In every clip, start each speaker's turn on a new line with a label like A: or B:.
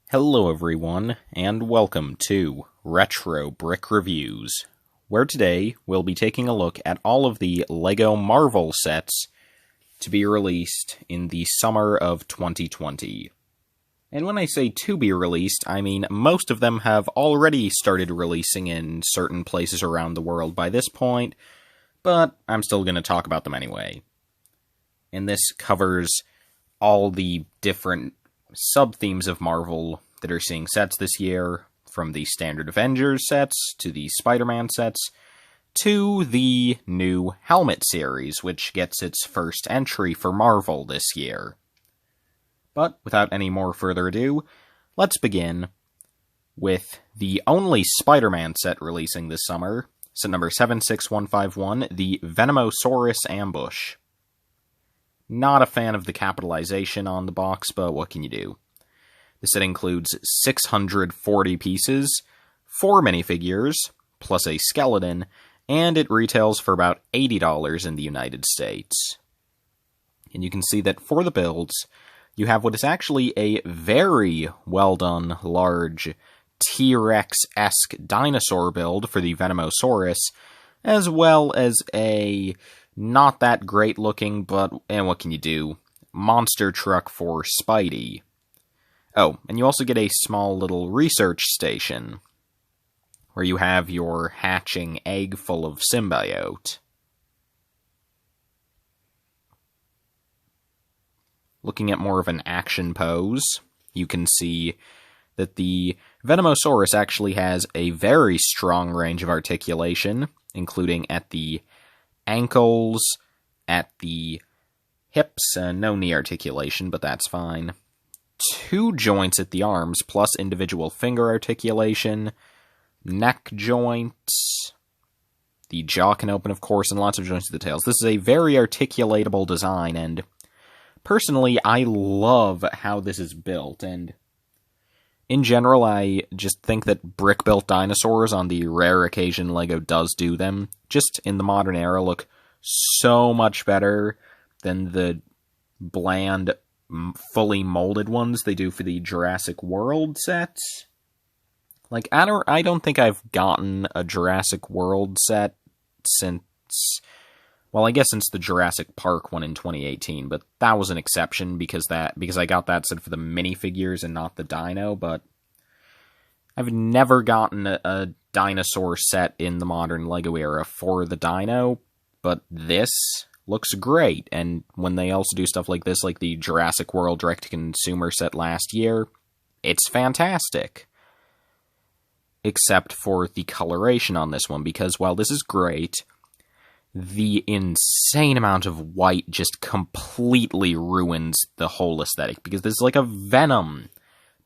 A: Hello everyone, and welcome to Retro Brick Reviews, where today we'll be taking a look at all of the LEGO Marvel sets to be released in the summer of 2020. And when I say to be released, I mean most of them have already started releasing in certain places around the world by this point, but I'm still going to talk about them anyway. And this covers all the different sub-themes of Marvel that are seeing sets this year, from the standard Avengers sets, to the Spider-Man sets, to the new Helmet series, which gets its first entry for Marvel this year. But without any more further ado, let's begin with the only Spider-Man set releasing this summer, set number 76151, the Venomosaurus Ambush. Not a fan of the capitalization on the box, but what can you do? The set includes 640 pieces, 4 minifigures, plus a skeleton, and it retails for about $80 in the United States. And you can see that for the builds, you have what is actually a very well-done, large, T-Rex-esque dinosaur build for the Venomosaurus, as well as a not that great looking, but, and what can you do, monster truck for Spidey. Oh, and you also get a small little research station, where you have your hatching egg full of symbiote. Looking at more of an action pose, you can see that the Venomosaurus actually has a very strong range of articulation, including at the ankles, at the hips, no knee articulation, but that's fine. 2 joints at the arms, plus individual finger articulation, neck joints, the jaw can open, of course, and lots of joints at the tails. This is a very articulatable design, and personally, I love how this is built, and in general, I just think that brick-built dinosaurs, on the rare occasion LEGO does do them, just in the modern era look so much better than the bland, fully molded ones they do for the Jurassic World sets. Like, I don't think I've gotten a Jurassic World set since, well, I guess since the Jurassic Park one in 2018, but that was an exception because I got that set for the minifigures and not the dino, but I've never gotten a dinosaur set in the modern LEGO era for the dino, but this looks great, and when they also do stuff like this, like the Jurassic World direct-to-consumer set last year, it's fantastic. Except for the coloration on this one, because while this is great, the insane amount of white just completely ruins the whole aesthetic, because this is like a Venom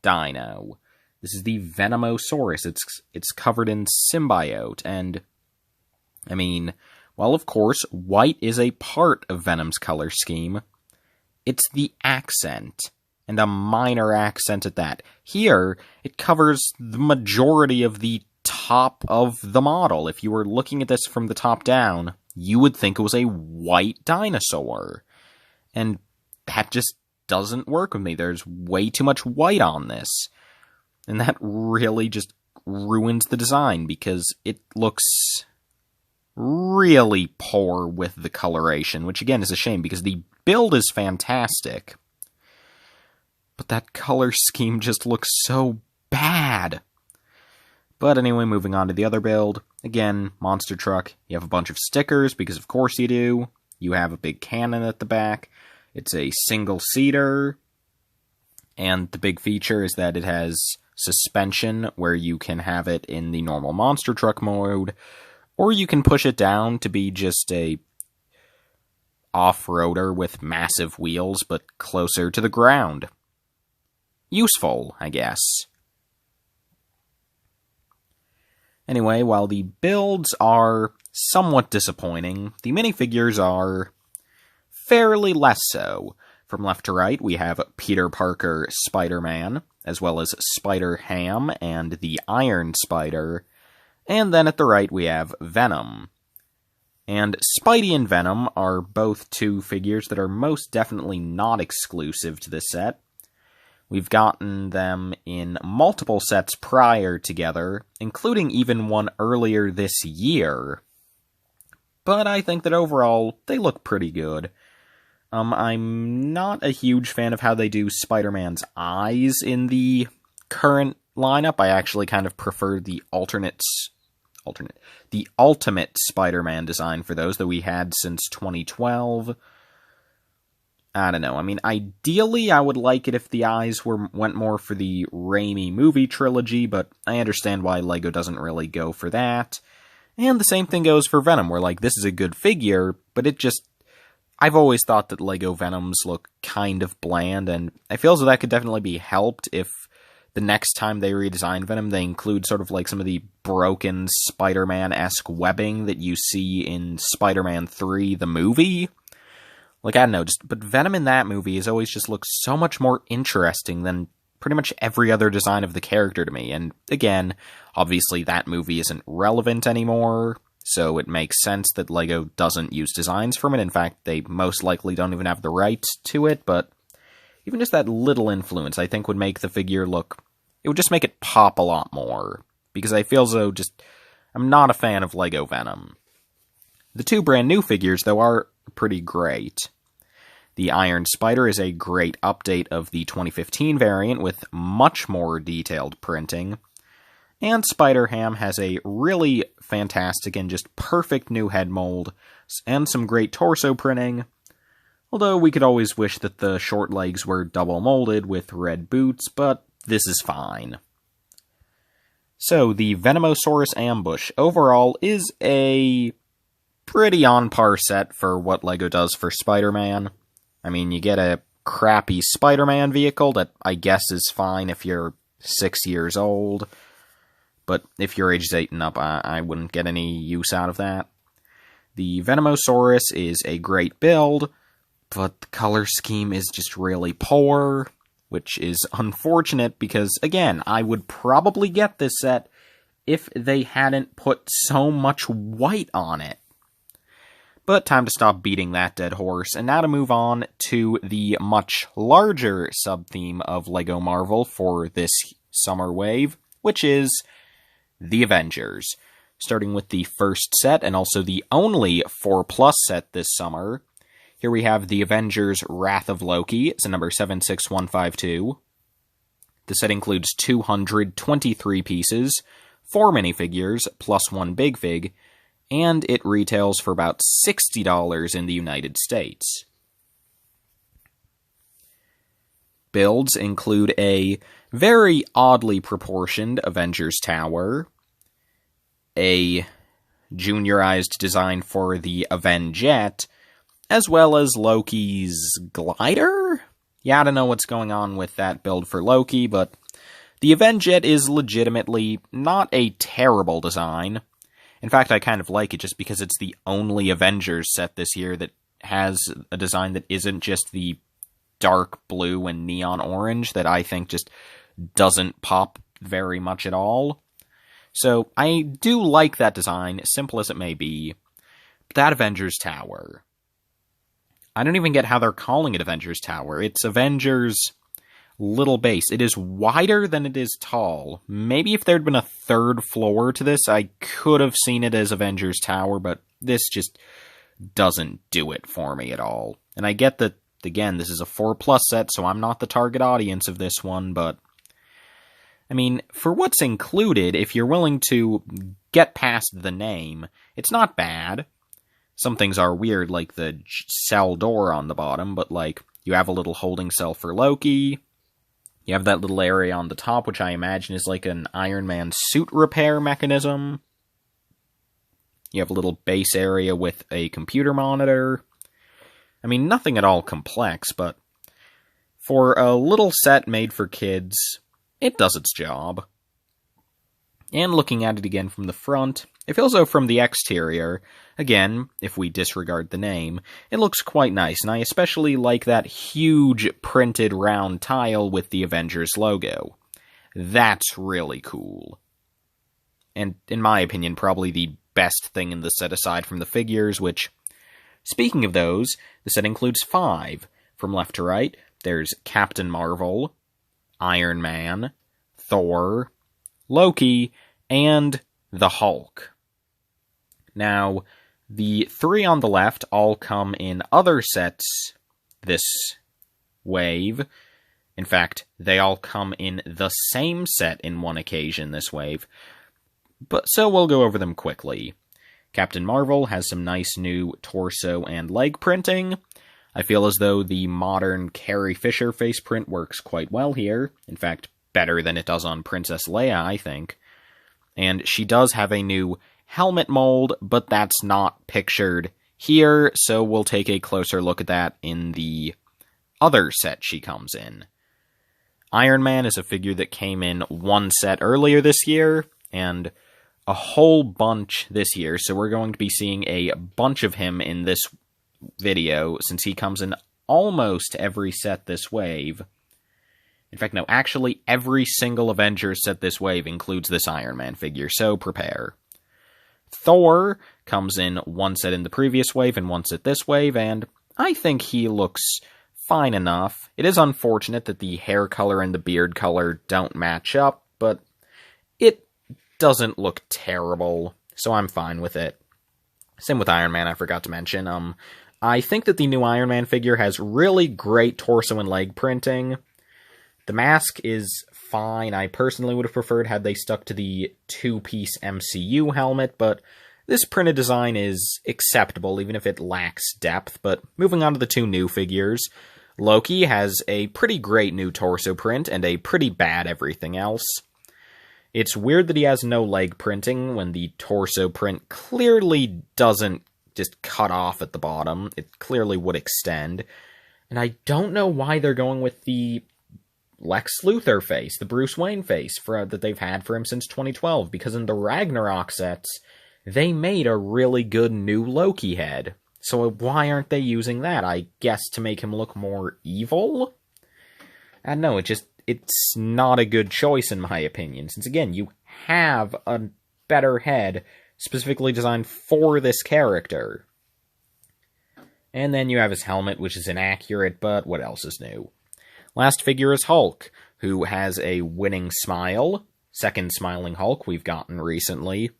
A: dino. This is the Venomosaurus. It's covered in symbiote, and I mean, while of course white is a part of Venom's color scheme, it's the accent, and a minor accent at that. Here, it covers the majority of the top of the model. If you were looking at this from the top down, you would think it was a white dinosaur. And that just doesn't work with me. There's way too much white on this. And that really just ruins the design, because it looks really poor with the coloration, which again is a shame, because the build is fantastic. But that color scheme just looks so bad. But anyway, moving on to the other build. Again, monster truck. You have a bunch of stickers, because of course you do. You have a big cannon at the back. It's a single-seater. And the big feature is that it has suspension, where you can have it in the normal monster truck mode, or you can push it down to be just a off-roader with massive wheels, but closer to the ground. Useful, I guess. Anyway, while the builds are somewhat disappointing, the minifigures are fairly less so. From left to right, we have Peter Parker Spider-Man, as well as Spider-Ham and the Iron Spider, and then at the right we have Venom. And Spidey and Venom are both 2 figures that are most definitely not exclusive to this set. We've gotten them in multiple sets prior together, including even one earlier this year. But I think that overall, they look pretty good. I'm not a huge fan of how they do Spider-Man's eyes in the current lineup. I actually kind of prefer the ultimate Spider-Man design for those that we had since 2012. I don't know. I mean, ideally, I would like it if the eyes went more for the Raimi movie trilogy, but I understand why LEGO doesn't really go for that. And the same thing goes for Venom, where, like, this is a good figure, but I've always thought that LEGO Venoms look kind of bland, and I feel as though that could definitely be helped if the next time they redesign Venom, they include sort of like some of the broken Spider-Man-esque webbing that you see in Spider-Man 3, the movie. Like, I don't know, but Venom in that movie has always just looked so much more interesting than pretty much every other design of the character to me. And again, obviously that movie isn't relevant anymore, so it makes sense that LEGO doesn't use designs from it. In fact, they most likely don't even have the rights to it, but even just that little influence, I think, would make the figure it would just make it pop a lot more. Because I feel as though I'm not a fan of LEGO Venom. The two brand new figures, though, are pretty great. The Iron Spider is a great update of the 2015 variant with much more detailed printing. And Spider-Ham has a really fantastic and just perfect new head mold, and some great torso printing. Although we could always wish that the short legs were double molded with red boots, but this is fine. So, the Venomosaurus Ambush overall is a pretty on-par set for what LEGO does for Spider-Man. I mean, you get a crappy Spider-Man vehicle that I guess is fine if you're 6 years old, but if your age is 8 and up, I wouldn't get any use out of that. The Venomosaurus is a great build, but the color scheme is just really poor, which is unfortunate because, again, I would probably get this set if they hadn't put so much white on it. But time to stop beating that dead horse, and now to move on to the much larger sub-theme of LEGO Marvel for this summer wave, which is the Avengers. Starting with the first set, and also the only 4+ set this summer. Here we have the Avengers Wrath of Loki. It's a number 76152. The set includes 223 pieces, 4 minifigures, plus 1 big fig, and it retails for about $60 in the United States. Builds include a very oddly proportioned Avengers Tower, a juniorized design for the Avenjet, as well as Loki's glider? Yeah, I don't know what's going on with that build for Loki, but the Avenjet is legitimately not a terrible design. In fact, I kind of like it just because it's the only Avengers set this year that has a design that isn't just the dark blue and neon orange that I think just doesn't pop very much at all. So I do like that design, simple as it may be. But that Avengers Tower, I don't even get how they're calling it Avengers Tower. It's Avengers little base. It is wider than it is tall. Maybe if there'd been a third floor to this, I could have seen it as Avengers Tower, but this just doesn't do it for me at all. And I get that, again, this is a 4+ set, so I'm not the target audience of this one, but I mean, for what's included, if you're willing to get past the name, it's not bad. Some things are weird, like the cell door on the bottom, but like, you have a little holding cell for Loki. You have that little area on the top, which I imagine is like an Iron Man suit repair mechanism. You have a little base area with a computer monitor. I mean, nothing at all complex, but for a little set made for kids, it does its job. And looking at it again from the front, it feels though from the exterior, again, if we disregard the name, it looks quite nice, and I especially like that huge printed round tile with the Avengers logo. That's really cool. And in my opinion, probably the best thing in the set aside from the figures, which, speaking of those, the set includes 5. From left to right, there's Captain Marvel, Iron Man, Thor, Loki, and the Hulk. Now, the three on the left all come in other sets this wave. In fact, they all come in the same set in one occasion this wave. But so we'll go over them quickly. Captain Marvel has some nice new torso and leg printing. I feel as though the modern Carrie Fisher face print works quite well here. In fact, better than it does on Princess Leia, I think. And she does have a new helmet mold, but that's not pictured here, so we'll take a closer look at that in the other set she comes in. Iron Man is a figure that came in one set earlier this year, and a whole bunch this year, so we're going to be seeing a bunch of him in this video, since he comes in almost every set this wave. In fact, no, actually every single Avengers set this wave includes this Iron Man figure, so prepare. Thor comes in one set in the previous wave and one set this wave, and I think he looks fine enough. It is unfortunate that the hair color and the beard color don't match up, but it doesn't look terrible, so I'm fine with it. Same with Iron Man, I forgot to mention. I think that the new Iron Man figure has really great torso and leg printing. The mask is fine. I personally would have preferred had they stuck to the two-piece MCU helmet, but this printed design is acceptable, even if it lacks depth. But moving on to the two new figures, Loki has a pretty great new torso print and a pretty bad everything else. It's weird that he has no leg printing when the torso print clearly doesn't just cut off at the bottom. It clearly would extend. And I don't know why they're going with the Lex Luthor face, the Bruce Wayne face that they've had for him since 2012, because in the Ragnarok sets, they made a really good new Loki head. So why aren't they using that? I guess to make him look more evil? I don't know, it's not a good choice in my opinion, since again, you have a better head specifically designed for this character. And then you have his helmet, which is inaccurate, but what else is new? Last figure is Hulk, who has a winning smile, second smiling Hulk we've gotten recently,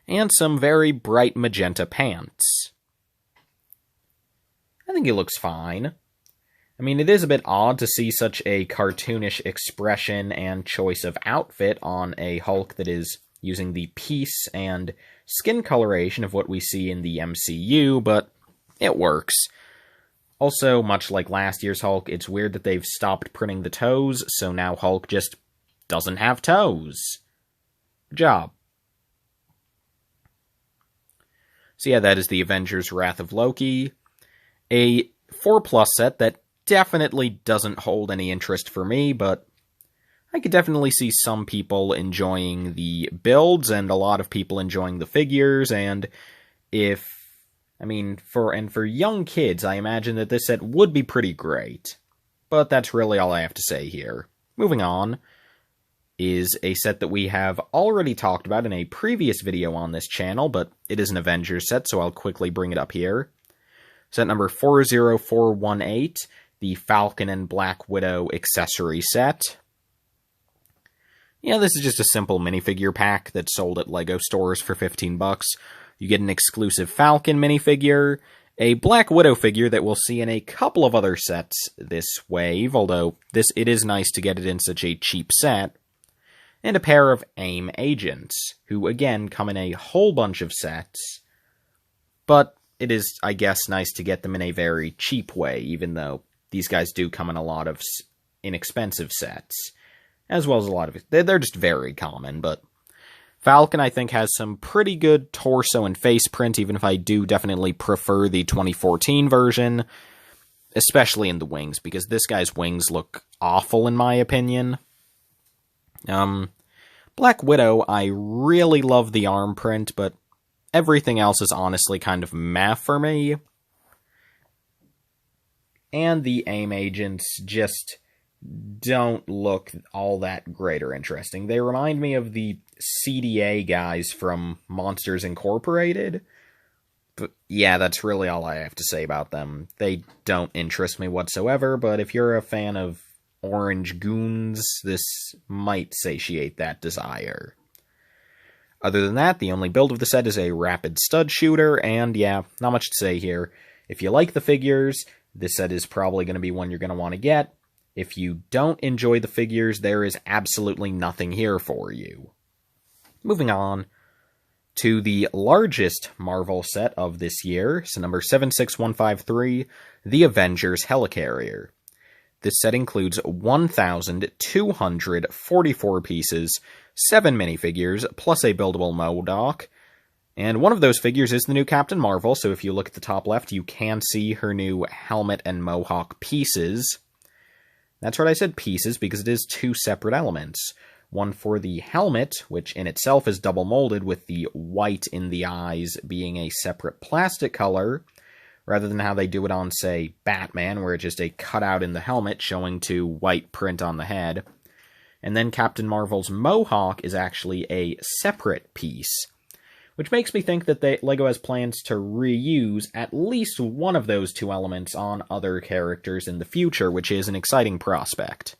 A: and some very bright magenta pants. I think he looks fine. I mean, it is a bit odd to see such a cartoonish expression and choice of outfit on a Hulk that is using the piece and skin coloration of what we see in the MCU, but it works. Also, much like last year's Hulk, it's weird that they've stopped printing the toes, so now Hulk just doesn't have toes. Good job. So yeah, that is the Avengers Wrath of Loki. A 4+ set that definitely doesn't hold any interest for me, but I could definitely see some people enjoying the builds and a lot of people enjoying the figures, and for young kids, I imagine that this set would be pretty great. But that's really all I have to say here. Moving on is a set that we have already talked about in a previous video on this channel, but it is an Avengers set, so I'll quickly bring it up here. Set number 40418, the Falcon and Black Widow accessory set. Yeah, this is just a simple minifigure pack that's sold at LEGO stores for $15. You get an exclusive Falcon minifigure, a Black Widow figure that we'll see in a couple of other sets this wave, although it is nice to get it in such a cheap set, and a pair of A.I.M agents, who again come in a whole bunch of sets, but it is, I guess, nice to get them in a very cheap way, even though these guys do come in a lot of inexpensive sets, as well as a lot of... They're just very common, but Falcon, I think, has some pretty good torso and face print, even if I do definitely prefer the 2014 version, especially in the wings, because this guy's wings look awful, in my opinion. Black Widow, I really love the arm print, but everything else is honestly kind of meh for me. And the A.I.M agents just don't look all that great or interesting. They remind me of the CDA guys from Monsters Incorporated. But yeah, that's really all I have to say about them. They don't interest me whatsoever, but if you're a fan of orange goons, this might satiate that desire. Other than that, the only build of the set is a rapid stud shooter, and yeah, not much to say here. If you like the figures, this set is probably going to be one you're going to want to get. If you don't enjoy the figures, there is absolutely nothing here for you. Moving on to the largest Marvel set of this year, so number 76153, the Avengers Helicarrier. This set includes 1,244 pieces, 7 minifigures, plus a buildable Modok, and one of those figures is the new Captain Marvel, so if you look at the top left, you can see her new helmet and mohawk pieces. That's right, I said pieces, because it is 2 separate elements. One for the helmet, which in itself is double molded, with the white in the eyes being a separate plastic color, rather than how they do it on, say, Batman, where it's just a cutout in the helmet showing 2 white print on the head. And then Captain Marvel's mohawk is actually a separate piece, which makes me think that LEGO has plans to reuse at least one of those 2 elements on other characters in the future, which is an exciting prospect.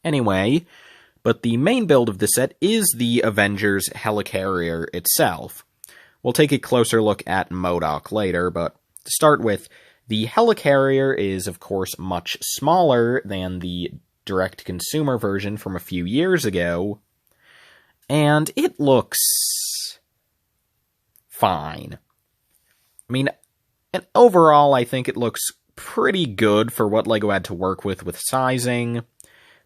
A: Anyway, but the main build of the set is the Avengers Helicarrier itself. We'll take a closer look at Modok later, but to start with, the Helicarrier is, of course, much smaller than the direct-to-consumer version from a few years ago, and it looks fine. I mean, and overall, I think it looks pretty good for what LEGO had to work with sizing,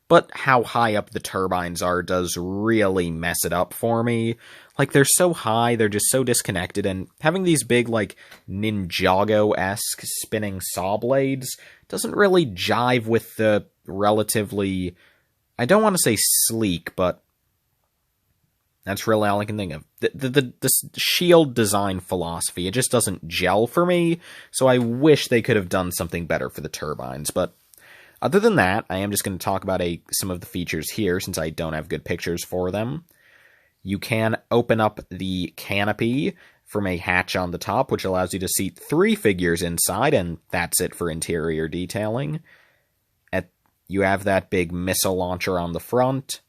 A: but how high up the turbines are does really mess it up for me. Like, they're so high, they're just so disconnected, and having these big, like, Ninjago-esque spinning saw blades doesn't really jive with the relatively, I don't want to say sleek, but that's really all I can think of. The shield design philosophy, it just doesn't gel for me, so I wish they could have done something better for the turbines, but other than that, I am just going to talk about some of the features here, since I don't have good pictures for them. You can open up the canopy from a hatch on the top, which allows you to seat 3 figures inside, and that's it for interior detailing. You have that big missile launcher on the front.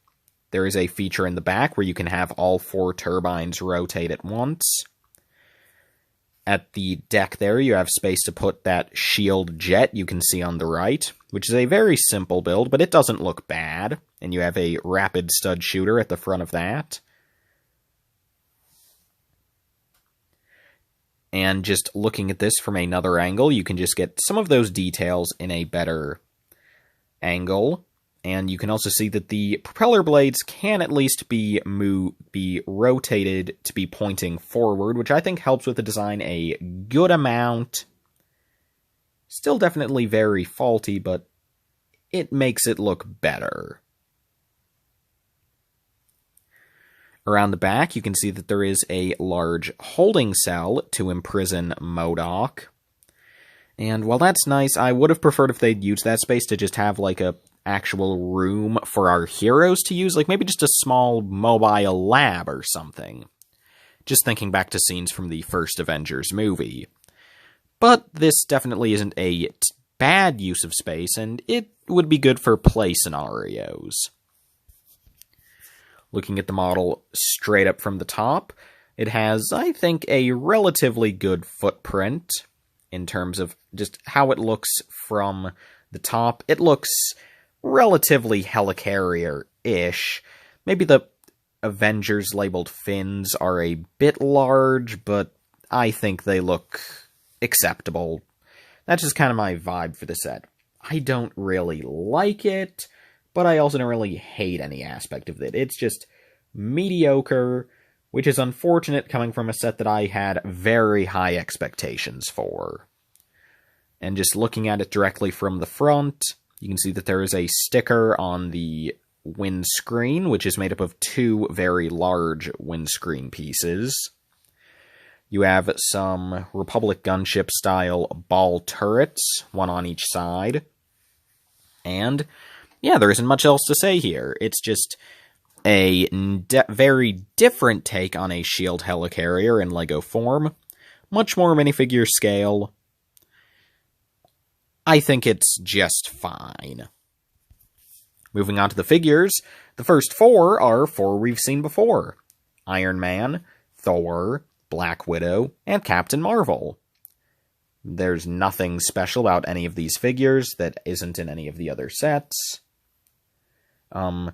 A: There is a feature in the back where you can have all 4 turbines rotate at once. At the deck there, you have space to put that shield jet you can see on the right, which is a very simple build, but it doesn't look bad. And you have a rapid stud shooter at the front of that. And just looking at this from another angle, you can just get some of those details in a better angle. And you can also see that the propeller blades can at least be rotated to be pointing forward, which I think helps with the design a good amount. Still definitely very faulty, but it makes it look better. Around the back, you can see that there is a large holding cell to imprison Modok. And while that's nice, I would have preferred if they'd used that space to just have like a actual room for our heroes to use, like maybe just a small mobile lab or something. Just thinking back to scenes from the first Avengers movie. But this definitely isn't a bad use of space, and it would be good for play scenarios. Looking at the model straight up from the top, it has, I think, a relatively good footprint in terms of just how it looks from the top. It looks relatively Helicarrier-ish. Maybe the Avengers labeled fins are a bit large, but I think they look acceptable. That's just kind of my vibe for the set. I don't really like it, but I also don't really hate any aspect of it. It's just mediocre, which is unfortunate coming from a set that I had very high expectations for. And just looking at it directly from the front, you can see that there is a sticker on the windscreen, which is made up of 2 very large windscreen pieces. You have some Republic gunship-style ball turrets, 1 on each side. And, yeah, there isn't much else to say here. It's just a very different take on a shield helicarrier in LEGO form. Much more minifigure scale. I think it's just fine. Moving on to the figures, the first four are four we've seen before: Iron Man, Thor, Black Widow, and Captain Marvel. There's nothing special about any of these figures that isn't in any of the other sets. Iron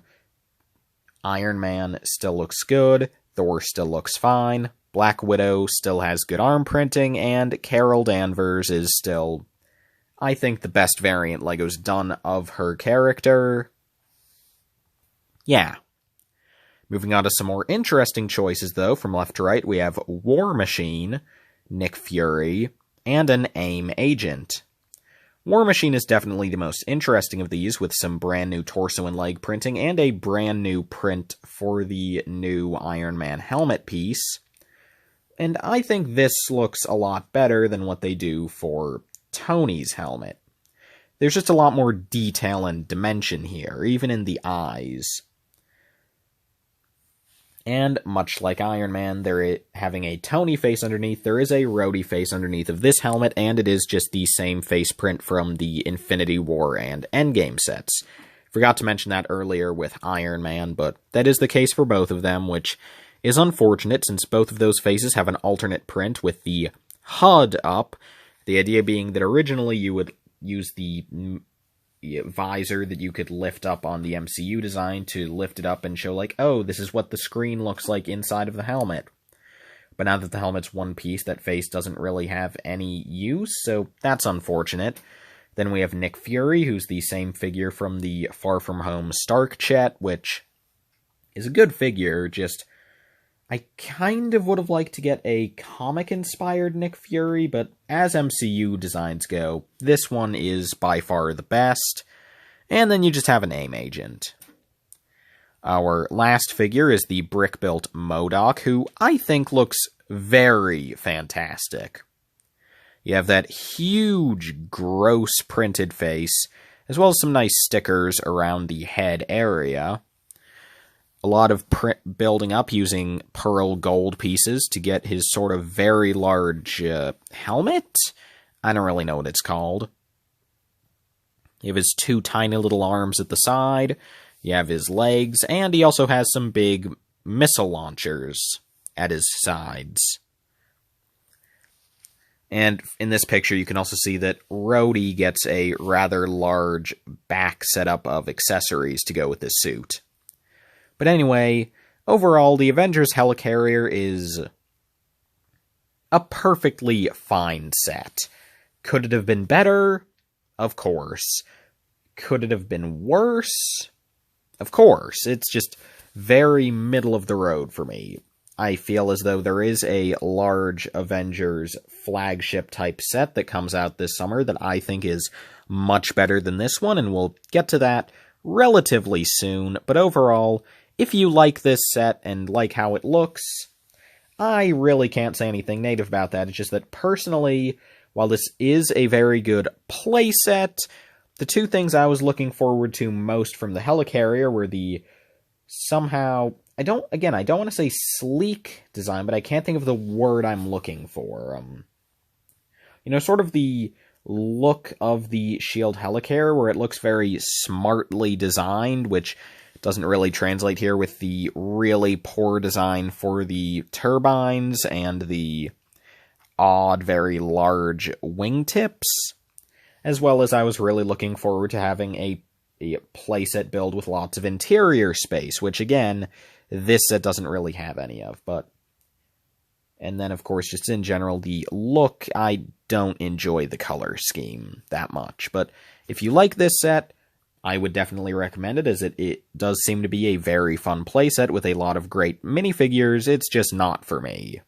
A: Man still looks good, Thor still looks fine, Black Widow still has good arm printing, and Carol Danvers is still, I think, the best variant Lego's done of her character. Yeah. Moving on to some more interesting choices, though, from left to right, we have War Machine, Nick Fury, and an A.I.M agent. War Machine is definitely the most interesting of these, with some brand new torso and leg printing, and a brand new print for the new Iron Man helmet piece. And I think this looks a lot better than what they do for Tony's helmet. There's just a lot more detail and dimension here, even in the eyes. And much like Iron Man, having a Tony face underneath, there is a Rhodey face underneath of this helmet, and it is just the same face print from the Infinity War and Endgame sets. Forgot to mention that earlier with Iron Man, but that is the case for both of them, which is unfortunate since both of those faces have an alternate print with the HUD up, the idea being that originally you would use the visor that you could lift up on the MCU design to lift it up and show, like, oh, this is what the screen looks like inside of the helmet. But now that the helmet's one piece, that face doesn't really have any use, so that's unfortunate. Then we have Nick Fury, who's the same figure from the Far From Home Stark Chet, which is a good figure, just I kind of would have liked to get a comic-inspired Nick Fury, but as MCU designs go, this one is by far the best. And then you just have an A.I.M agent. Our last figure is the brick-built Modok, who I think looks very fantastic. You have that huge, gross printed face, as well as some nice stickers around the head area. A lot of building up using pearl gold pieces to get his sort of very large helmet? I don't really know what it's called. You have his two tiny little arms at the side, you have his legs, and he also has some big missile launchers at his sides. And in this picture, you can also see that Rhodey gets a rather large back setup of accessories to go with this suit. But anyway, overall, the Avengers Helicarrier is a perfectly fine set. Could it have been better? Of course. Could it have been worse? Of course. It's just very middle of the road for me. I feel as though there is a large Avengers flagship type set that comes out this summer that I think is much better than this one, and we'll get to that relatively soon. But overall, if you like this set and like how it looks, I really can't say anything negative about that. It's just that personally, while this is a very good playset, the two things I was looking forward to most from the Helicarrier were the somehow, I don't want to say sleek design, but I can't think of the word I'm looking for. Sort of the look of the Shield Helicarrier, where it looks very smartly designed, which doesn't really translate here with the really poor design for the turbines and the odd, very large wingtips, as well as I was really looking forward to having a playset build with lots of interior space, which again, this set doesn't really have any of, and then of course, just in general, the look, I don't enjoy the color scheme that much, but if you like this set, I would definitely recommend it, as it does seem to be a very fun playset with a lot of great minifigures. It's just not for me.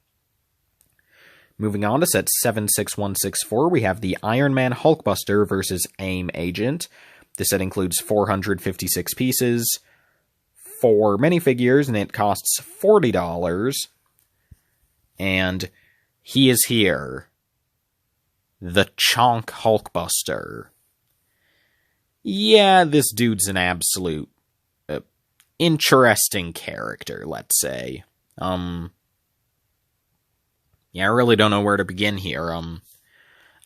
A: Moving on to set 76164, we have the Iron Man Hulkbuster versus A.I.M agent. This set includes 456 pieces, 4 minifigures, and it costs $40. And he is here. The Chonk Hulkbuster. Yeah, this dude's an absolute interesting character, let's say. Yeah, I really don't know where to begin here.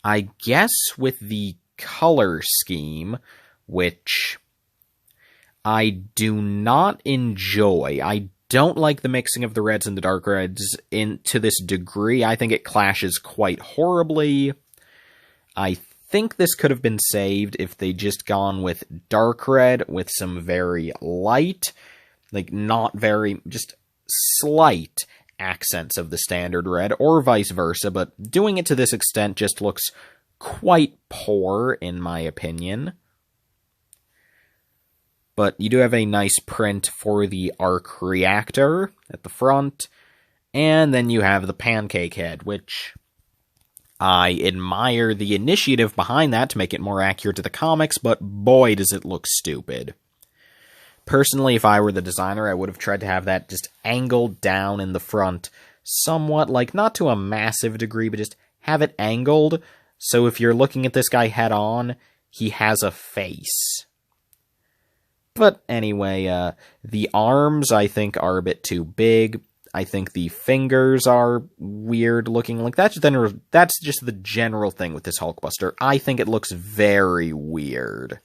A: I guess with the color scheme, which I do not enjoy. I don't like the mixing of the reds and the dark reds to this degree. I think it clashes quite horribly. I think this could have been saved if they just gone with dark red with some very light, like not very, just slight accents of the standard red, or vice versa, but doing it to this extent just looks quite poor, in my opinion. But you do have a nice print for the arc reactor at the front, and then you have the Pancake Head, which I admire the initiative behind that to make it more accurate to the comics, but boy does it look stupid. Personally, if I were the designer, I would have tried to have that just angled down in the front somewhat, like not to a massive degree, but just have it angled, so if you're looking at this guy head on, he has a face. But anyway, the arms, I think, are a bit too big. I think the fingers are weird looking. Like, that's just the general thing with this Hulkbuster. I think it looks very weird.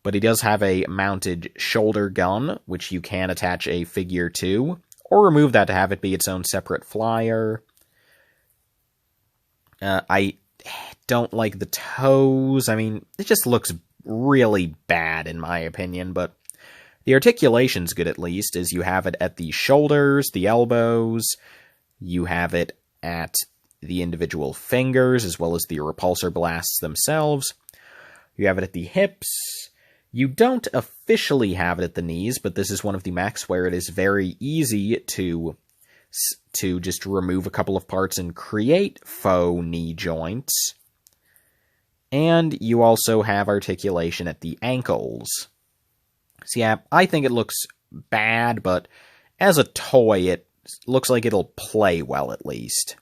A: But he does have a mounted shoulder gun, which you can attach a figure to, or remove that to have it be its own separate flyer. I don't like the toes. I mean, it just looks really bad in my opinion, but the articulation's good at least, as you have it at the shoulders, the elbows, you have it at the individual fingers, as well as the repulsor blasts themselves. You have it at the hips. You don't officially have it at the knees, but this is one of the mechs where it is very easy to just remove a couple of parts and create faux knee joints. And you also have articulation at the ankles. So yeah, I think it looks bad, but as a toy, it looks like it'll play well at least.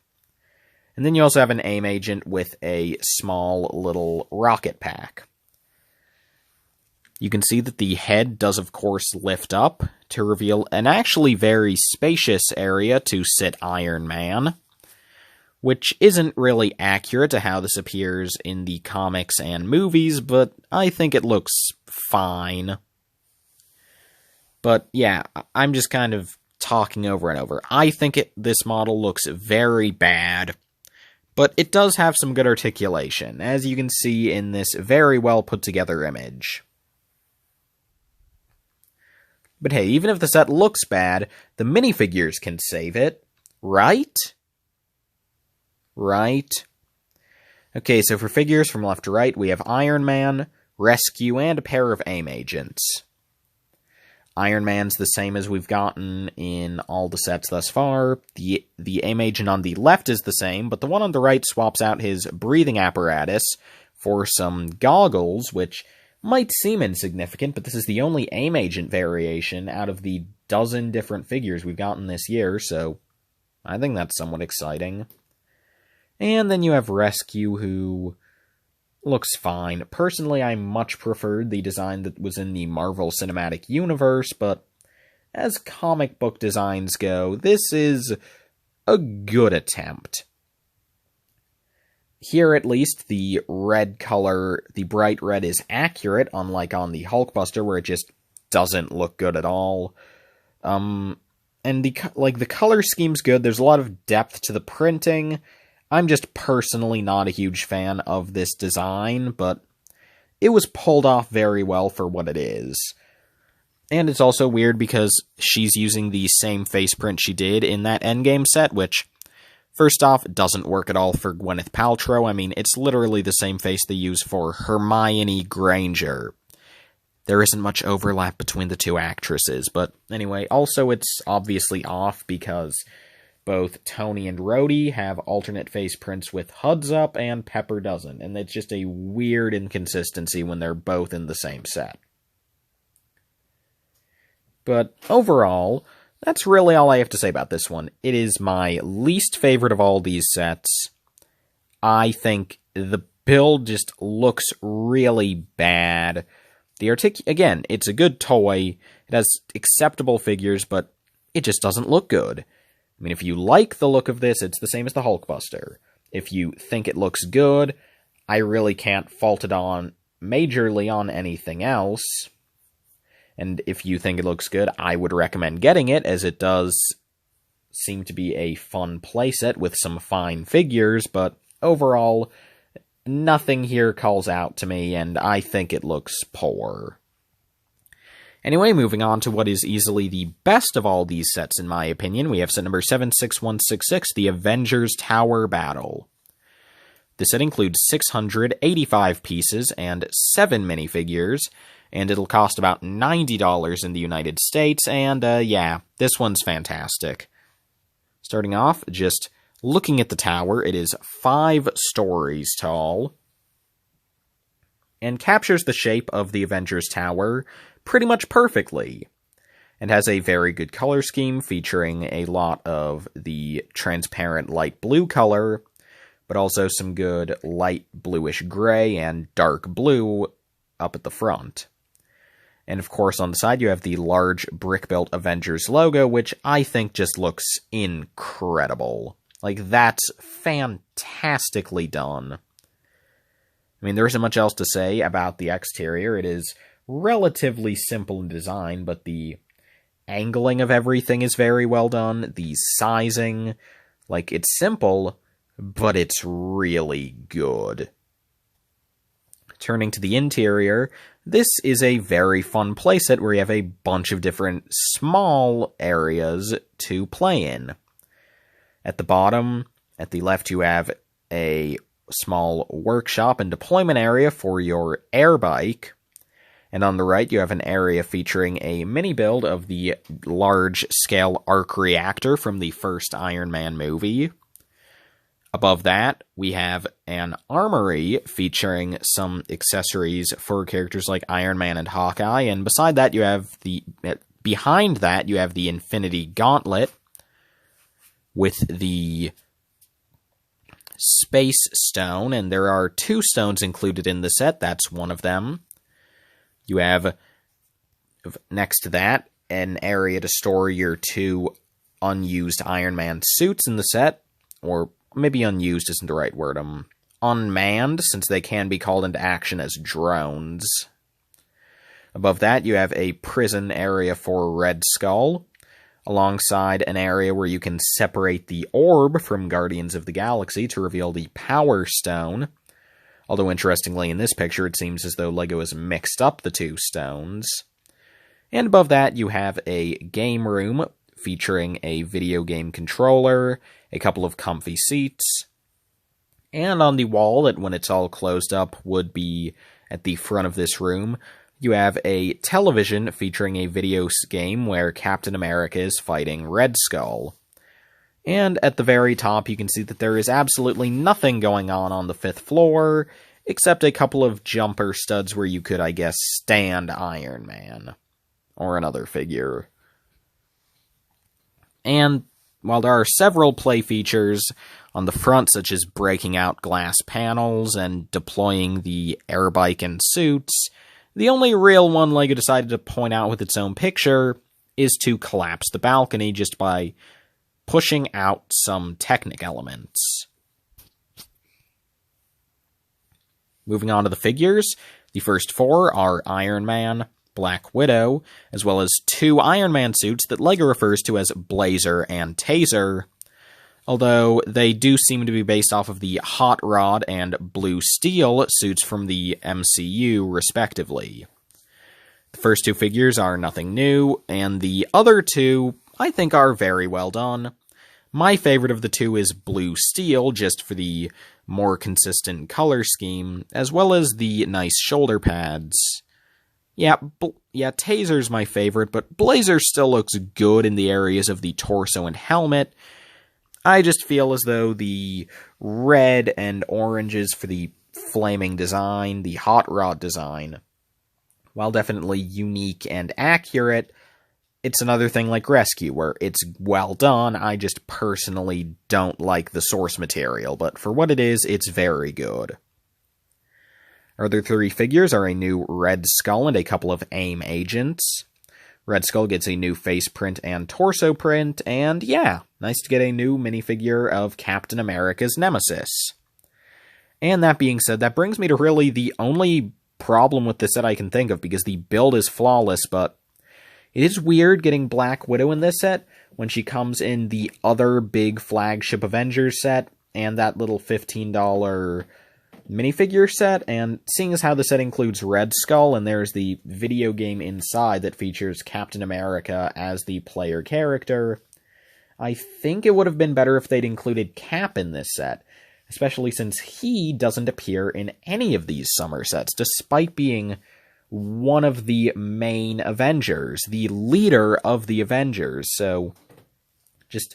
A: And then you also have an AIM agent with a small little rocket pack. You can see that the head does, of course, lift up to reveal an actually very spacious area to sit Iron Man, which isn't really accurate to how this appears in the comics and movies, but I think it looks fine. But yeah, I'm just kind of talking over and over. I think this model looks very bad, but it does have some good articulation, as you can see in this very well put together image. But hey, even if the set looks bad, the minifigures can save it, right? Right? Okay, so for figures from left to right, we have Iron Man, Rescue, and a pair of AIM agents. Iron Man's the same as we've gotten in all the sets thus far. The AIM agent on the left is the same, but the one on the right swaps out his breathing apparatus for some goggles, which might seem insignificant, but this is the only AIM agent variation out of the dozen different figures we've gotten this year, so I think that's somewhat exciting. And then you have Rescue, who looks fine. Personally, I much preferred the design that was in the Marvel Cinematic Universe, but as comic book designs go, this is a good attempt. Here, at least, the red color, the bright red, is accurate, unlike on the Hulkbuster, where it just doesn't look good at all. And the color scheme's good. There's a lot of depth to the printing. I'm just personally not a huge fan of this design, but it was pulled off very well for what it is. And it's also weird because she's using the same face print she did in that Endgame set, which, first off, doesn't work at all for Gwyneth Paltrow. I mean, it's literally the same face they use for Hermione Granger. There isn't much overlap between the two actresses, but anyway, also it's obviously off because both Tony and Rhodey have alternate face prints with HUDs up and Pepper doesn't, and it's just a weird inconsistency when they're both in the same set. But overall, that's really all I have to say about this one. It is my least favorite of all these sets. I think the build just looks really bad. Again, it's a good toy. It has acceptable figures, but it just doesn't look good. I mean, if you like the look of this, it's the same as the Hulkbuster. If you think it looks good, I really can't fault it on majorly on anything else. And if you think it looks good, I would recommend getting it, as it does seem to be a fun playset with some fine figures, but overall, nothing here calls out to me, and I think it looks poor. Anyway, moving on to what is easily the best of all these sets, in my opinion, we have set number 76166, the Avengers Tower Battle. This set includes 685 pieces and 7 minifigures, and it'll cost about $90 in the United States, and yeah, this one's fantastic. Starting off, just looking at the tower, it is 5 stories tall, and captures the shape of the Avengers Tower pretty much perfectly, and has a very good color scheme featuring a lot of the transparent light blue color, but also some good light bluish gray and dark blue up at the front. And of course on the side you have the large brick-built Avengers logo, which I think just looks incredible. Like, that's fantastically done. I mean, there isn't much else to say about the exterior. It is relatively simple in design, but the angling of everything is very well done. The sizing, like, it's simple, but it's really good. Turning to the interior, this is a very fun playset where you have a bunch of different small areas to play in. At the bottom, at the left, you have a small workshop and deployment area for your air bike. And on the right, you have an area featuring a mini build of the large-scale arc reactor from the first Iron Man movie. Above that, we have an armory featuring some accessories for characters like Iron Man and Hawkeye, and beside that, behind that, you have the Infinity Gauntlet with the Space Stone, and there are 2 stones included in the set. That's one of them. You have, next to that, an area to store your 2 unused Iron Man suits in the set, or maybe unused isn't the right word, unmanned, since they can be called into action as drones. Above that, you have a prison area for Red Skull, alongside an area where you can separate the orb from Guardians of the Galaxy to reveal the Power Stone. Although, interestingly, in this picture, it seems as though LEGO has mixed up the 2 stones. And above that, you have a game room featuring a video game controller, a couple of comfy seats, and on the wall, that when it's all closed up would be at the front of this room, you have a television featuring a video game where Captain America is fighting Red Skull. And at the very top, you can see that there is absolutely nothing going on the 5th floor, except a couple of jumper studs where you could, I guess, stand Iron Man, or another figure. And while there are several play features on the front, such as breaking out glass panels and deploying the air bike and suits, the only real one LEGO decided to point out with its own picture is to collapse the balcony just by pushing out some Technic elements. Moving on to the figures, the first 4 are Iron Man, Black Widow, as well as 2 Iron Man suits that LEGO refers to as Blazer and Taser, although they do seem to be based off of the Hot Rod and Blue Steel suits from the MCU, respectively. The first 2 figures are nothing new, and the other 2, I think, are very well done. My favorite of the 2 is Blue Steel, just for the more consistent color scheme, as well as the nice shoulder pads. Yeah, Taser's my favorite, but Blazer still looks good in the areas of the torso and helmet. I just feel as though the red and oranges for the flaming design, the hot rod design, while definitely unique and accurate, it's another thing like Rescue, where it's well done. I just personally don't like the source material, but for what it is, it's very good. Our other 3 figures are a new Red Skull and a couple of A.I.M agents. Red Skull gets a new face print and torso print, and yeah, nice to get a new minifigure of Captain America's nemesis. And that being said, that brings me to really the only problem with this set I can think of, because the build is flawless, but it is weird getting Black Widow in this set when she comes in the other big flagship Avengers set and that little $15 minifigure set, and seeing as how the set includes Red Skull and there's the video game inside that features Captain America as the player character, I think it would have been better if they'd included Cap in this set, especially since he doesn't appear in any of these summer sets, despite being one of the main Avengers, the leader of the Avengers, so just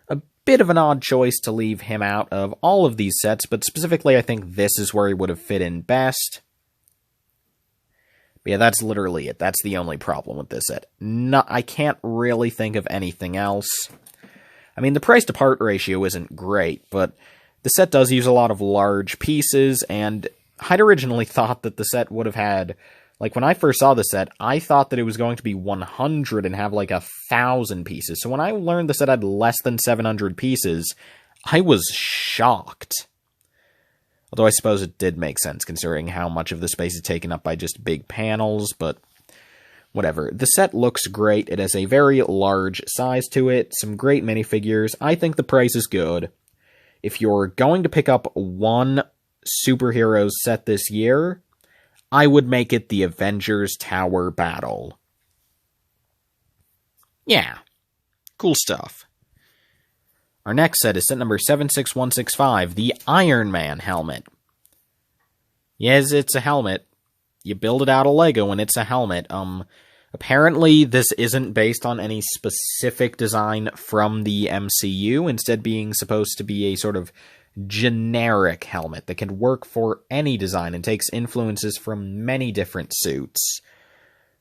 A: a bit of an odd choice to leave him out of all of these sets, but specifically I think this is where he would have fit in best. But yeah, that's literally it. That's the only problem with this set. I can't really think of anything else. I mean, the price-to-part ratio isn't great, but the set does use a lot of large pieces, and I'd originally thought that the set would have had, like, when I first saw the set, I thought that it was going to be 100 and have, like, 1,000 pieces. So when I learned the set had less than 700 pieces, I was shocked. Although I suppose it did make sense, considering how much of the space is taken up by just big panels, but whatever. The set looks great. It has a very large size to it, some great minifigures. I think the price is good. If you're going to pick up one superheroes set this year, I would make it the Avengers Tower Battle. Yeah, cool stuff. Our next set is set number 76165, the Iron Man helmet. Yes, it's a helmet. You build it out of Lego and it's a helmet. Apparently this isn't based on any specific design from the MCU, instead being supposed to be a sort of generic helmet that can work for any design and takes influences from many different suits.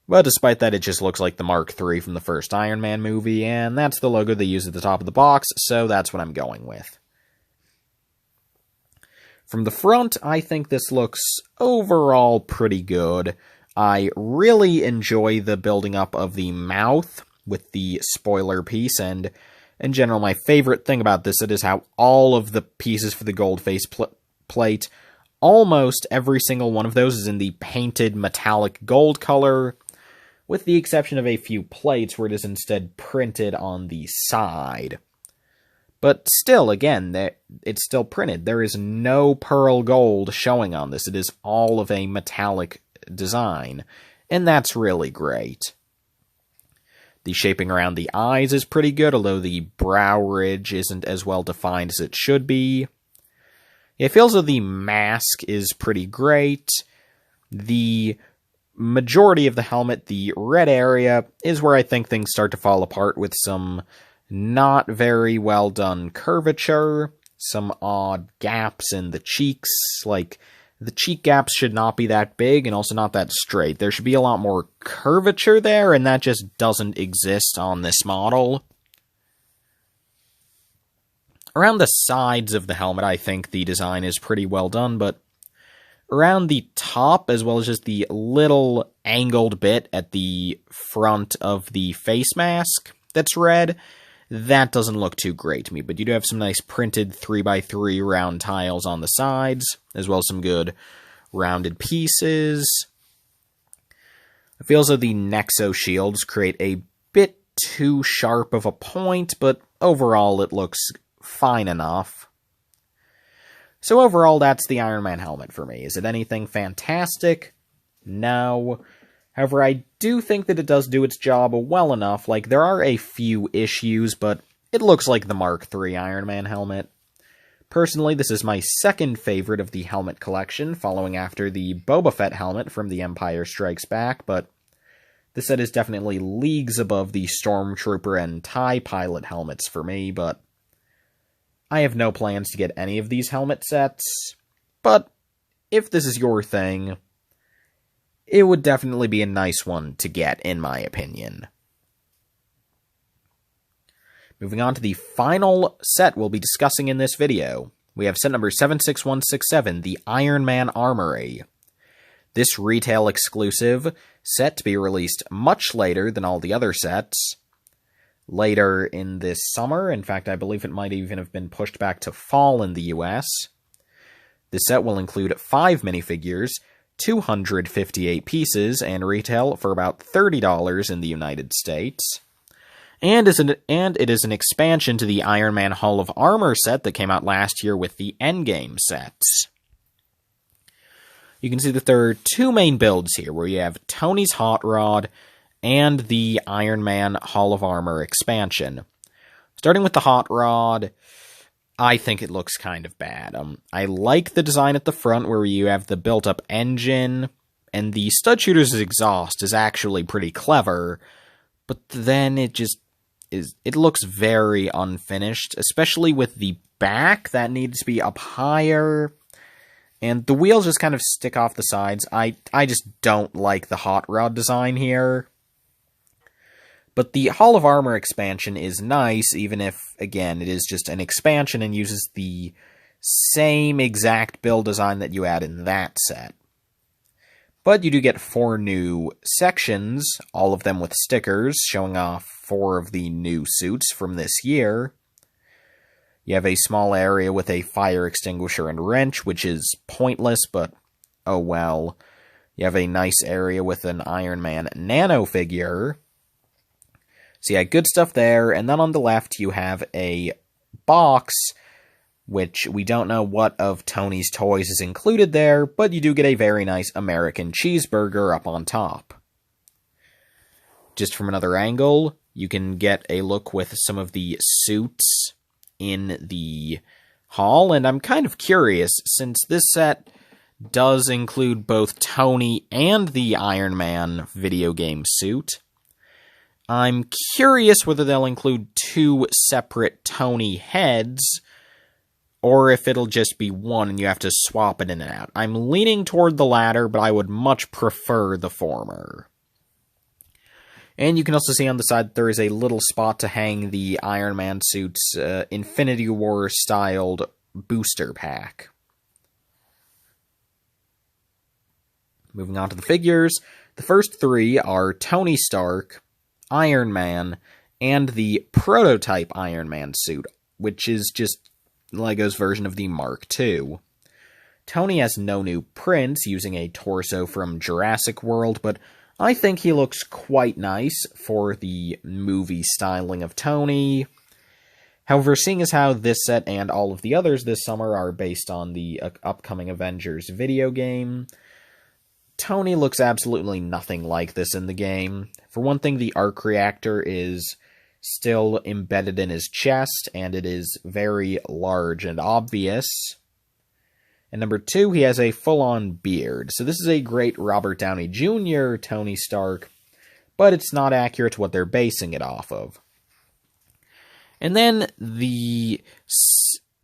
A: But despite that, it just looks like the Mark III from the first Iron Man movie, and that's the logo they use at the top of the box, so that's what I'm going with. From the front, I think this looks overall pretty good. I really enjoy the building up of the mouth with the spoiler piece, and in general, my favorite thing about this set is how all of the pieces for the gold face plate, almost every single one of those is in the painted metallic gold color, with the exception of a few plates where it is instead printed on the side. But still, again, it's still printed. There is no pearl gold showing on this. It is all of a metallic design, and that's really great. The shaping around the eyes is pretty good, although the brow ridge isn't as well defined as it should be. It feels as though the mask is pretty great. The majority of the helmet, the red area, is where I think things start to fall apart with some not very well done curvature, some odd gaps in the cheeks, like the cheek gaps should not be that big and also not that straight. There should be a lot more curvature there, and that just doesn't exist on this model. Around the sides of the helmet, I think the design is pretty well done, but around the top, as well as just the little angled bit at the front of the face mask that's red, that doesn't look too great to me, but you do have some nice printed 3x3 round tiles on the sides, as well as some good rounded pieces. It feels like the Nexo shields create a bit too sharp of a point, but overall it looks fine enough. So overall, that's the Iron Man helmet for me. Is it anything fantastic? No. However, I do think that it does do its job well enough. Like, there are a few issues, but it looks like the Mark III Iron Man helmet. Personally, this is my second favorite of the helmet collection, following after the Boba Fett helmet from The Empire Strikes Back, but this set is definitely leagues above the Stormtrooper and TIE Pilot helmets for me, but I have no plans to get any of these helmet sets. But if this is your thing, it would definitely be a nice one to get, in my opinion. Moving on to the final set we'll be discussing in this video, we have set number 76167, the Iron Man Armory. This retail exclusive, set to be released much later than all the other sets. Later in this summer, in fact I believe it might even have been pushed back to fall in the US. This set will include 5 minifigures, 258 pieces, and retail for about $30 in the United States. And it is an expansion to the Iron Man Hall of Armor set that came out last year with the Endgame sets. You can see that there are 2 main builds here, where you have Tony's Hot Rod and the Iron Man Hall of Armor expansion. Starting with the Hot Rod, I think it looks kind of bad. I like the design at the front where you have the built-up engine, and the stud shooter's exhaust is actually pretty clever, but then it looks very unfinished, especially with the back that needs to be up higher, and the wheels just kind of stick off the sides. I just don't like the hot rod design here. But the Hall of Armor expansion is nice, even if, again, it is just an expansion and uses the same exact build design that you had in that set. But you do get 4 new sections, all of them with stickers, showing off 4 of the new suits from this year. You have a small area with a fire extinguisher and wrench, which is pointless, but oh well. You have a nice area with an Iron Man Nano figure. So yeah, good stuff there. And then on the left, you have a box, which we don't know what of Tony's toys is included there, but you do get a very nice American cheeseburger up on top. Just from another angle, you can get a look with some of the suits in the hall, and I'm kind of curious, since this set does include both Tony and the Iron Man video game suit, I'm curious whether they'll include 2 separate Tony heads, or if it'll just be one and you have to swap it in and out. I'm leaning toward the latter, but I would much prefer the former. And you can also see on the side there is a little spot to hang the Iron Man suit's Infinity War-styled booster pack. Moving on to the figures, the first 3 are Tony Stark, Iron Man, and the prototype Iron Man suit, which is just LEGO's version of the Mark II. Tony has no new prints, using a torso from Jurassic World, but I think he looks quite nice for the movie styling of Tony. However, seeing as how this set and all of the others this summer are based on the upcoming Avengers video game, Tony looks absolutely nothing like this in the game. For one thing, the arc reactor is still embedded in his chest, and it is very large and obvious. And number 2, he has a full-on beard. So this is a great Robert Downey Jr. Tony Stark, but it's not accurate to what they're basing it off of. And then a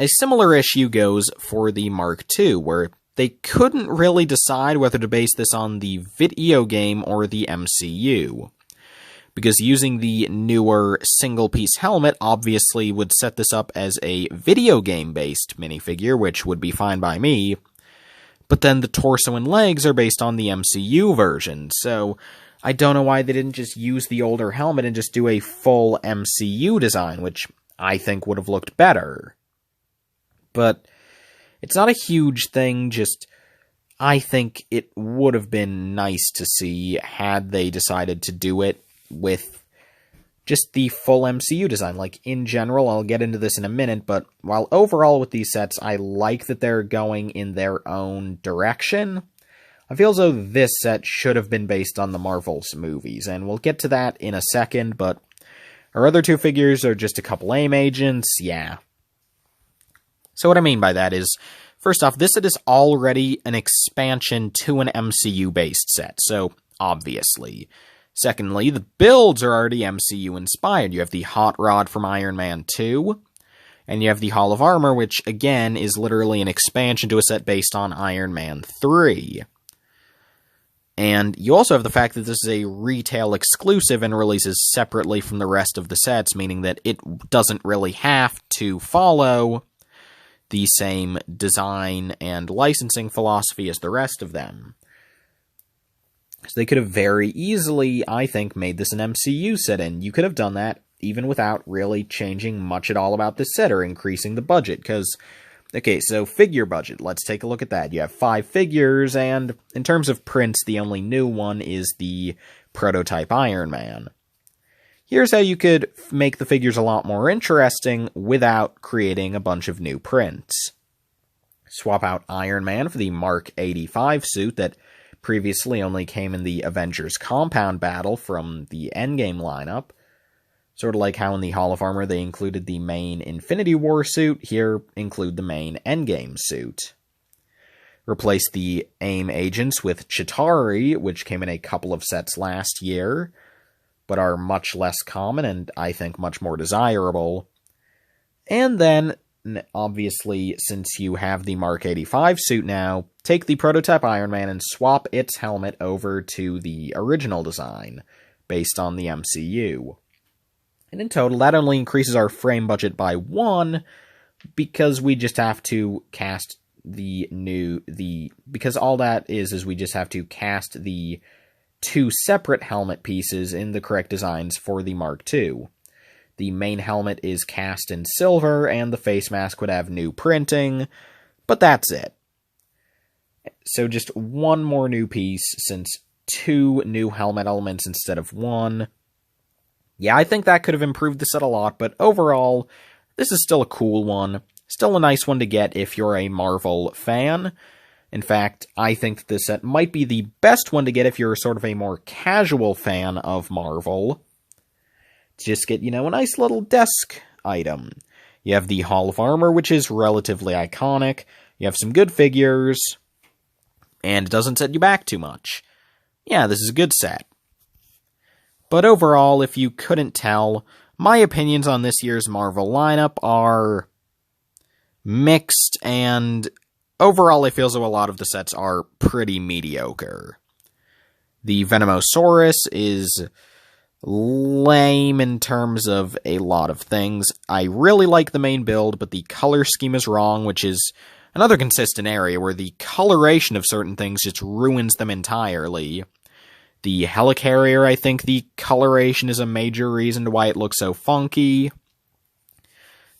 A: similar issue goes for the Mark II, where they couldn't really decide whether to base this on the video game or the MCU, because using the newer single-piece helmet obviously would set this up as a video game-based minifigure, which would be fine by me, but then the torso and legs are based on the MCU version, so I don't know why they didn't just use the older helmet and just do a full MCU design, which I think would have looked better. But it's not a huge thing, just I think it would have been nice to see had they decided to do it with just the full MCU design. Like, in general, I'll get into this in a minute, but while overall with these sets, I like that they're going in their own direction, I feel as though this set should have been based on the Marvel's movies, and we'll get to that in a second, but our other 2 figures are just a couple AIM agents, yeah. So what I mean by that is, first off, this set is already an expansion to an MCU-based set, so obviously. Secondly, the builds are already MCU-inspired. You have the Hot Rod from Iron Man 2, and you have the Hall of Armor, which, again, is literally an expansion to a set based on Iron Man 3. And you also have the fact that this is a retail exclusive and releases separately from the rest of the sets, meaning that it doesn't really have to follow the same design and licensing philosophy as the rest of them. So they could have very easily, I think, made this an MCU set, and you could have done that even without really changing much at all about this set or increasing the budget, because Okay, so figure budget. Let's take a look at that. You have 5 figures, and in terms of prints, the only new one is the prototype Iron Man. Here's how you could make the figures a lot more interesting without creating a bunch of new prints. Swap out Iron Man for the Mark 85 suit that previously only came in the Avengers Compound Battle from the Endgame lineup. Sort of like how in the Hall of Armor they included the main Infinity War suit, here include the main Endgame suit. Replace the A.I.M agents with Chitauri, which came in a couple of sets last year, but are much less common and I think much more desirable. And then, obviously, since you have the Mark 85 suit now, take the prototype Iron Man and swap its helmet over to the original design, based on the MCU. And in total, that only increases our frame budget by 1, because we just have to cast because all that is we just have to cast the 2 separate helmet pieces in the correct designs for the Mark II. The main helmet is cast in silver, and the face mask would have new printing, but that's it. So just 1 more new piece, since 2 new helmet elements instead of 1. Yeah, I think that could have improved the set a lot, but overall, this is still a cool one. Still a nice one to get if you're a Marvel fan. In fact, I think that this set might be the best one to get if you're sort of a more casual fan of Marvel. Just get, a nice little desk item. You have the Hall of Armor, which is relatively iconic. You have some good figures, and it doesn't set you back too much. Yeah, this is a good set. But overall, if you couldn't tell, my opinions on this year's Marvel lineup are mixed, and overall I feel as though a lot of the sets are pretty mediocre. The Venomosaurus is lame in terms of a lot of things. I really like the main build, but the color scheme is wrong, which is another consistent area where the coloration of certain things just ruins them entirely. The Helicarrier, I think the coloration is a major reason to why it looks so funky.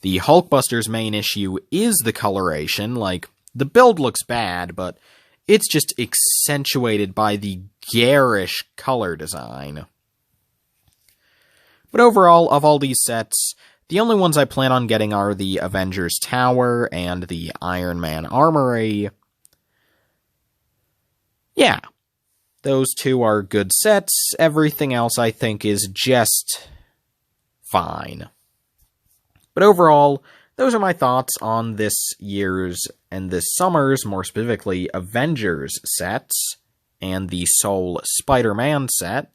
A: The Hulkbuster's main issue is the coloration. Like, the build looks bad, but it's just accentuated by the garish color design. But overall, of all these sets, the only ones I plan on getting are the Avengers Tower and the Iron Man Armory. Yeah. Those 2 are good sets. Everything else I think is just fine. But overall, those are my thoughts on this year's and this summer's, more specifically, Avengers sets and the Soul Spider-Man set.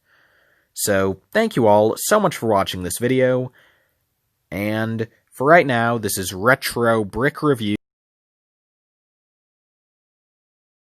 A: So, thank you all so much for watching this video. And for right now, this is Retro Brick Review.